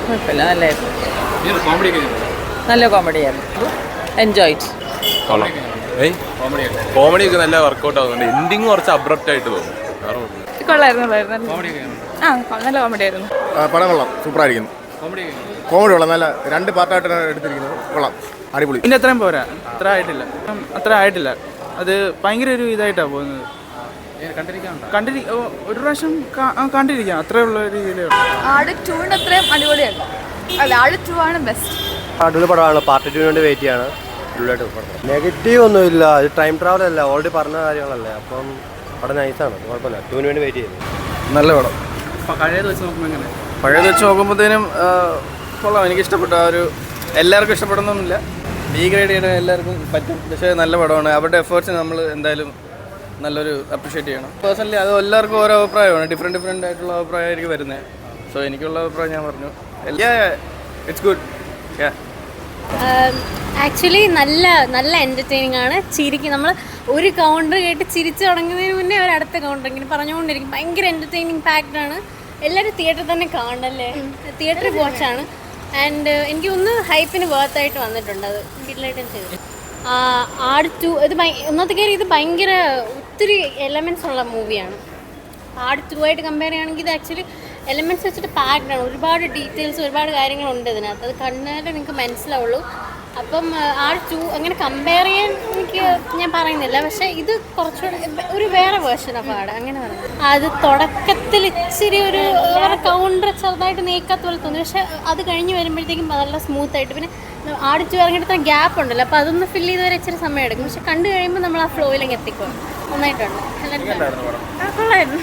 കുഴപ്പമില്ല, നല്ലായിരുന്നു. നല്ല കോമഡിയായിരുന്നു. എൻജോയ്. കോമഡി ഒക്കെ നല്ല വർക്കൗട്ട് ആവുന്നുണ്ട്. എൻഡിങ് കുറച്ച് അബ്രപ്റ്റ് ആയിട്ട് തോന്നുന്നു. കൊള്ളായിരുന്നു. നല്ല കോമഡിയായിരുന്നു. പടം കൊള്ളാം, സൂപ്പറായിരിക്കുന്നു. കോമഡി കൊള്ളാം, നല്ല 2 പാർട്ടായിട്ടാണ് എടുത്തിരിക്കുന്നത്. കൊള്ളാം, അടിപൊളി. പിന്നെ അത്രയും പോരാ, അത്ര ആയിട്ടില്ല. അത് ഭയങ്കര ഒരു ഇതായിട്ടാണ് പോകുന്നത്. ഒരു പ്രാവശ്യം കണ്ടിരിക്കാം, അത്രയുള്ള രീതിയിലേ ഉള്ളൂ. ആട് 2 അത്രയും അടിപൊളിയല്ല. അല്ല, ആട് 2 ആണ് ബെസ്റ്റ്. അടിപൊളി പടമാണ്. പാർട്ട് 2 വേണ്ടി വെയിറ്റ് ചെയ്യാണ്. നെഗറ്റീവ് ഒന്നുമില്ല. ഇത് ടൈം ട്രാവൽ അല്ല, ഓൾറെഡി പറഞ്ഞ കാര്യങ്ങളല്ലേ. അപ്പം പടം നൈസാണ്, കുഴപ്പമില്ല. 2 വേണ്ടി വെയിറ്റ് ചെയ്യുന്നു. നല്ല പടം. പഴയത് വെച്ച് നോക്കുമ്പോഴത്തേനും കൊള്ളാം. എനിക്ക് ഇഷ്ടപ്പെട്ട ആ ഒരു, എല്ലാവർക്കും ഇഷ്ടപ്പെടുന്നൊന്നുമില്ല, ബി ഗ്രേഡ് ചെയ്യണ എല്ലാവർക്കും പറ്റും. പക്ഷേ നല്ല പടമാണ്. അവരുടെ എഫേർട്സിന് നമ്മൾ എന്തായാലും നല്ലൊരു അപ്രിഷ്യേറ്റ് ചെയ്യണം. പേഴ്സണലി അത് എല്ലാവർക്കും ഓരോ അഭിപ്രായമാണ്, ഡിഫറെൻറ്റ് ആയിട്ടുള്ള അഭിപ്രായമായിരിക്കും വരുന്നത്. സോ എനിക്കുള്ള അഭിപ്രായം ഞാൻ പറഞ്ഞു. It's good. ആക്ച്വലി നല്ല എൻ്റർടൈനിങ് ആണ്. നമ്മൾ ഒരു കൗണ്ടർ കേട്ട് ചിരിച്ച് തുടങ്ങുന്നതിന് മുന്നേ ഒരു അടുത്ത കൗണ്ടർ ഇങ്ങനെ പറഞ്ഞുകൊണ്ടിരിക്കും. ഭയങ്കര എൻ്റർടൈനിങ് പാക്ഡ് ആണ്. എല്ലാവരും തിയേറ്ററിൽ തന്നെ കാണണ്ടല്ലേ, തിയേറ്ററിൽ വാച്ചാണ്. ആൻഡ് എനിക്ക് ഒന്ന് ഹൈപ്പിന് വേർത്തായിട്ട് വന്നിട്ടുണ്ട്. അത് വീട്ടിലായിട്ടും ചെയ്തു. ആട് 2 ഇത് ഒന്നാമത്തെ കാര്യം, ഇത് ഭയങ്കര ഒത്തിരി എലമെൻറ്റ്സ് ഉള്ള മൂവിയാണ്. ആട് 2 ആയിട്ട് കമ്പയർ ചെയ്യുകയാണെങ്കിൽ ഇത് ആക്ച്വലി എലമെൻറ്റ്സ് വെച്ചിട്ട് പാക്ഡ് ആണ്. ഒരുപാട് ഡീറ്റെയിൽസ്, ഒരുപാട് കാര്യങ്ങളുണ്ട് ഇതിനകത്ത്. അത് കണ്ടാലേ നിങ്ങൾക്ക് മനസ്സിലാവുള്ളൂ. അപ്പം ആട് 2 അങ്ങനെ കമ്പയർ ചെയ്യാൻ ഞാൻ പറയുന്നില്ല. പക്ഷേ ഇത് കുറച്ചുകൂടെ ഒരു വേറെ വേർഷൻ ഓഫ് ആട്, അങ്ങനെ പറഞ്ഞു. അത് തുടക്കത്തിൽ ഇച്ചിരി ഒരു കൗണ്ടർ ചെറുതായിട്ട് നീക്കാത്ത പോലെ തോന്നി. പക്ഷേ അത് കഴിഞ്ഞ് വരുമ്പോഴത്തേക്കും നല്ല സ്മൂത്തായിട്ട്. പിന്നെ ആട് 2 ഇറങ്ങിയിട്ട് ഗ്യാപ്പ് ഉണ്ടല്ലോ, അപ്പോൾ അതൊന്ന് ഫില്ല് ചെയ്ത് വരെ ഇച്ചിരി സമയം എടുക്കും. പക്ഷെ കണ്ടു കഴിയുമ്പോൾ നമ്മൾ ആ ഫ്ലോയിലേക്ക് എത്തിക്കോളും. നന്നായിട്ടുണ്ട്. കൊള്ളായിരുന്നു.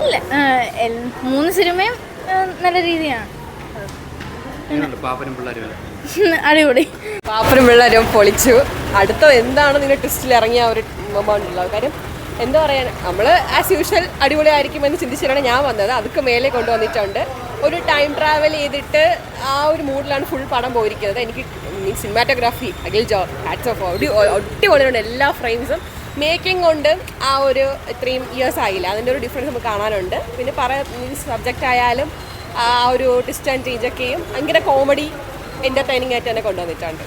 ഇല്ല, 3 സിനിമയും നല്ല രീതിയാണ്. അടിപൊളി. പാപ്പനും പിള്ളേരും പൊളിച്ചു. അടുത്തത് എന്താണ് നിങ്ങൾ ട്വിസ്റ്റിൽ ഇറങ്ങിയ ഒരു മൊമെൻ്റ് കാര്യം എന്താ പറയാൻ, നമ്മൾ ആസ് യൂഷ്വൽ അടിപൊളിയായിരിക്കുമെന്ന് ചിന്തിച്ചിട്ടാണ് ഞാൻ വന്നത്. അതൊക്കെ മേലെ കൊണ്ടുവന്നിട്ടുണ്ട്. ഒരു ടൈം ട്രാവൽ ചെയ്തിട്ട് ആ ഒരു മൂഡിലാണ് ഫുൾ പടം പോയിരിക്കുന്നത്. എനിക്ക് സിനിമാറ്റോഗ്രാഫി അഖിൽ ജോർ ഹാറ്റ്സ് ഓഫ്, അടിപൊളിയുണ്ട്. എല്ലാ ഫ്രെയിംസും മേക്കിംഗ് കൊണ്ട് ആ ഒരു ഇത്രയും ഇയേഴ്സ് ആയില്ല, അതിൻ്റെ ഒരു ഡിഫറൻസ് നമുക്ക് കാണാനുണ്ട്. പിന്നെ സബ്ജക്റ്റ് ആയാലും ആ ഒരു ട്വിസ്റ്റ് ആൻഡ് ചേഞ്ചൊക്കെയും ഭയങ്കര കോമഡി എൻ്റർടൈനിങ് ആയിട്ട് തന്നെ കൊണ്ടുവന്നിട്ടുണ്ട്.